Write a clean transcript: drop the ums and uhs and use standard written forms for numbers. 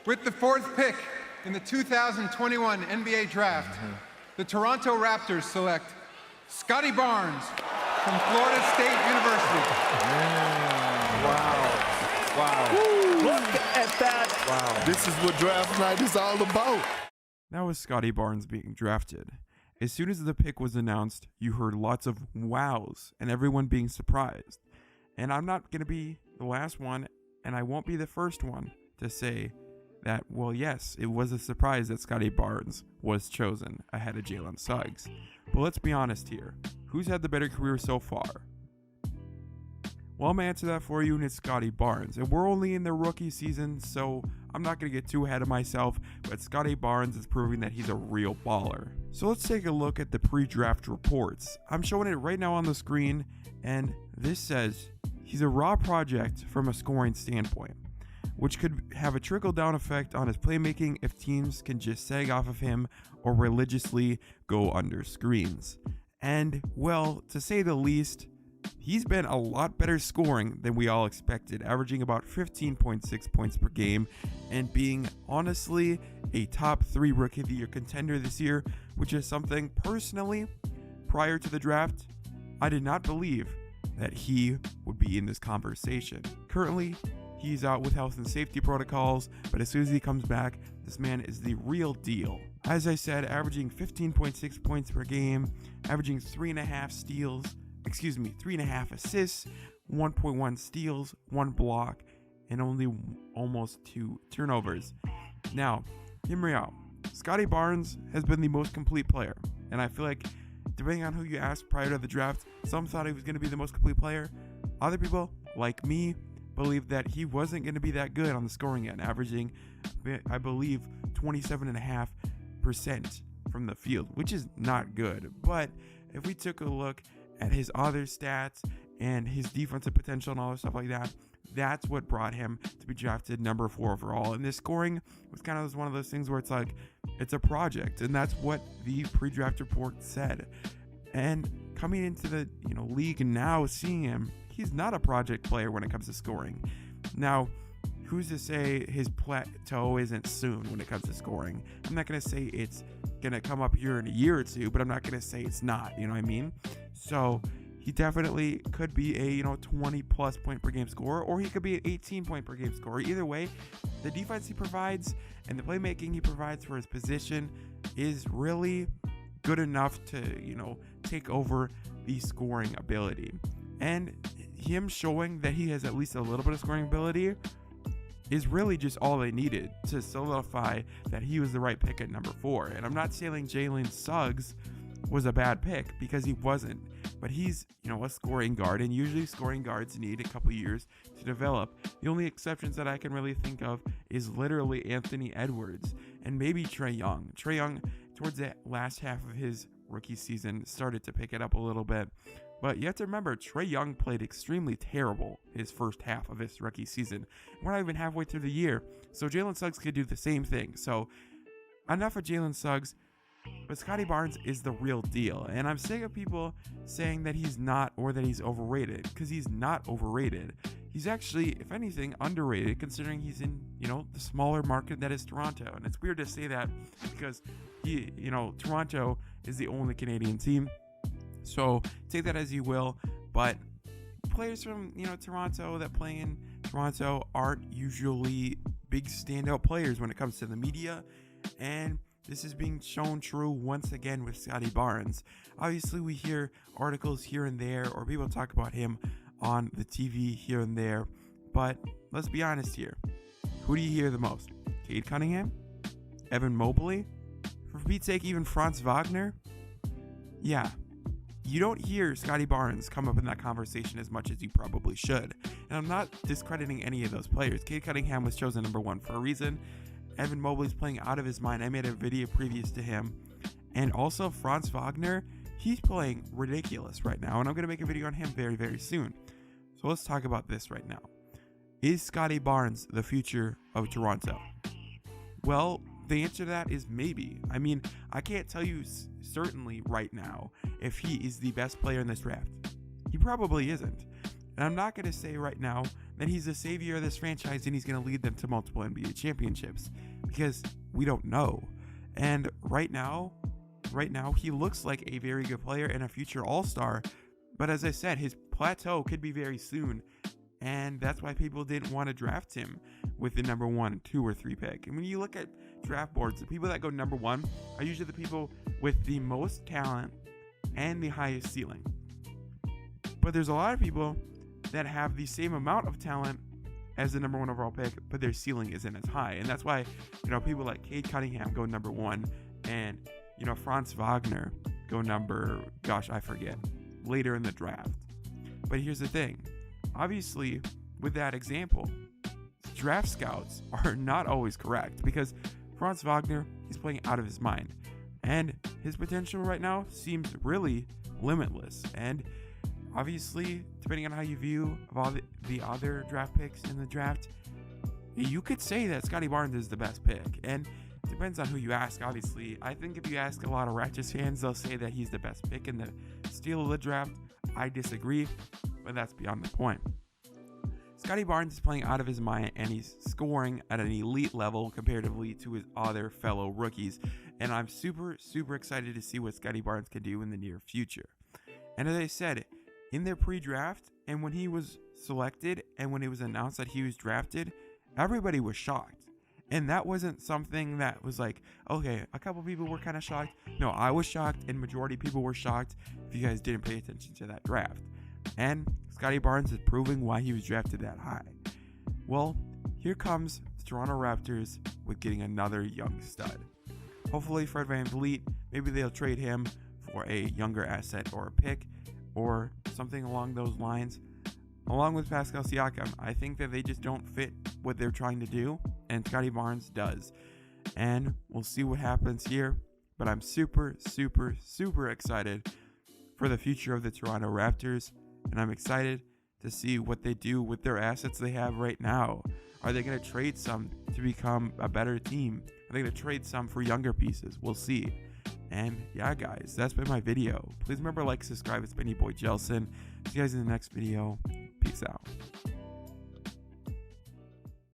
With the 4th pick in the 2021 NBA Draft, the Toronto Raptors select Scottie Barnes from Florida State University. Wow. Look at that. Wow. This is what draft night is all about. That was Scottie Barnes being drafted. As soon as the pick was announced, you heard lots of wows and everyone being surprised. And I'm not going to be the last one, and I won't be the first one to say that, well, yes, it was a surprise that Scottie Barnes was chosen ahead of Jalen Suggs. But let's be honest here. Who's had the better career so far? Well, I'm going to answer that for you, and it's Scottie Barnes. And we're only in the rookie season, so I'm not going to get too ahead of myself, but Scottie Barnes is proving that he's a real baller. So let's take a look at the pre-draft reports. I'm showing it right now on the screen, and this says he's a raw project from a scoring standpoint, which could have a trickle-down effect on his playmaking if teams can just sag off of him or religiously go under screens. And, well, to say the least, he's been a lot better scoring than we all expected, averaging about 15.6 points per game and being honestly a top 3 Rookie of the Year contender this year, which is something personally, prior to the draft, I did not believe that he would be in this conversation. Currently, he's out with health and safety protocols, but as soon as he comes back, this man is the real deal. As I said, averaging 15.6 points per game, averaging 3.5 assists, 1.1 steals, 1 block, and only almost 2 turnovers. Now, hear me out. Scottie Barnes has been the most complete player, and I feel like, depending on who you asked prior to the draft, some thought he was going to be the most complete player. Other people, like me, believed that he wasn't going to be that good on the scoring end, averaging, I believe, 27.5% from the field, which is not good. But if we took a look at his other stats and his defensive potential and all that stuff like that, that's what brought him to be drafted number 4 overall. And this scoring was kind of one of those things where it's like, it's a project, and that's what the pre-draft report said. And coming into the league now, seeing him, he's not a project player when it comes to scoring. Now, who's to say his plateau isn't soon when it comes to scoring? I'm not going to say it's going to come up here in a year or two, but I'm not going to say it's not, you know what I mean? So he definitely could be a 20 plus point per game scorer, or he could be an 18 point per game scorer. Either way, the defense he provides and the playmaking he provides for his position is really good enough to take over the scoring ability. And him showing that he has at least a little bit of scoring ability is really just all they needed to solidify that he was the right pick at number 4. And I'm not saying Jalen Suggs was a bad pick, because he wasn't, but he's a scoring guard, and usually scoring guards need a couple years to develop. The only exceptions that I can really think of is literally Anthony Edwards and maybe Trae Young. Trae Young, towards the last half of his rookie season, started to pick it up a little bit. But you have to remember, Trae Young played extremely terrible his first half of his rookie season. We're not even halfway through the year, so Jalen Suggs could do the same thing. So enough of Jalen Suggs, but Scottie Barnes is the real deal. And I'm sick of people saying that he's not, or that he's overrated, because he's not overrated. He's actually, if anything, underrated, considering he's in, the smaller market that is Toronto. And it's weird to say that because Toronto is the only Canadian team. So take that as you will, but players from Toronto that play in Toronto aren't usually big standout players when it comes to the media, and this is being shown true once again with Scottie Barnes. Obviously, we hear articles here and there, or people talk about him on the TV here and there, but let's be honest here. Who do you hear the most? Cade Cunningham? Evan Mobley? For Pete's sake, even Franz Wagner? Yeah. You don't hear Scottie Barnes come up in that conversation as much as you probably should. And I'm not discrediting any of those players. Cade Cunningham was chosen number 1 for a reason. Evan Mobley's playing out of his mind. I made a video previous to him. And also Franz Wagner, he's playing ridiculous right now. And I'm going to make a video on him very, very soon. So let's talk about this right now. Is Scottie Barnes the future of Toronto? Well, the answer to that is maybe. I mean, I can't tell you certainly right now if he is the best player in this draft. He probably isn't. And I'm not going to say right now that he's the savior of this franchise and he's going to lead them to multiple NBA championships, because we don't know. And right now, he looks like a very good player and a future all-star. But as I said, his plateau could be very soon. And that's why people didn't want to draft him with the number 1, 2, or 3 pick. And when you look at draft boards, the people that go number 1 are usually the people with the most talent and the highest ceiling. But there's a lot of people that have the same amount of talent as the number 1 overall pick, but their ceiling isn't as high. And that's why, people like Cade Cunningham go number 1, and, Franz Wagner go later in the draft. But here's the thing. Obviously, with that example, draft scouts are not always correct, because Franz Wagner, he's playing out of his mind. And his potential right now seems really limitless. And obviously, depending on how you view of all the other draft picks in the draft, you could say that Scottie Barnes is the best pick. And it depends on who you ask, obviously. I think if you ask a lot of Raptors fans, they'll say that he's the best pick in the steal of the draft. I disagree, but that's beyond the point. Scottie Barnes is playing out of his mind, and he's scoring at an elite level comparatively to his other fellow rookies. And I'm super, super excited to see what Scottie Barnes can do in the near future. And as I said, in their pre-draft, and when he was selected, and when it was announced that he was drafted, everybody was shocked. And that wasn't something that was like, okay, a couple people were kind of shocked. No, I was shocked, and majority of people were shocked if you guys didn't pay attention to that draft. And Scottie Barnes is proving why he was drafted that high. Well, here comes the Toronto Raptors with getting another young stud. Hopefully Fred VanVleet, maybe they'll trade him for a younger asset or a pick or something along those lines. Along with Pascal Siakam, I think that they just don't fit what they're trying to do, and Scottie Barnes does. And we'll see what happens here, but I'm super, super, super excited for the future of the Toronto Raptors, and I'm excited to see what they do with their assets they have right now. Are they going to trade some to become a better team? Are they going to trade some for younger pieces? We'll see. And yeah, guys, that's been my video. Please remember, like, subscribe. It's been your boy Jelson. See you guys in the next video. Peace out.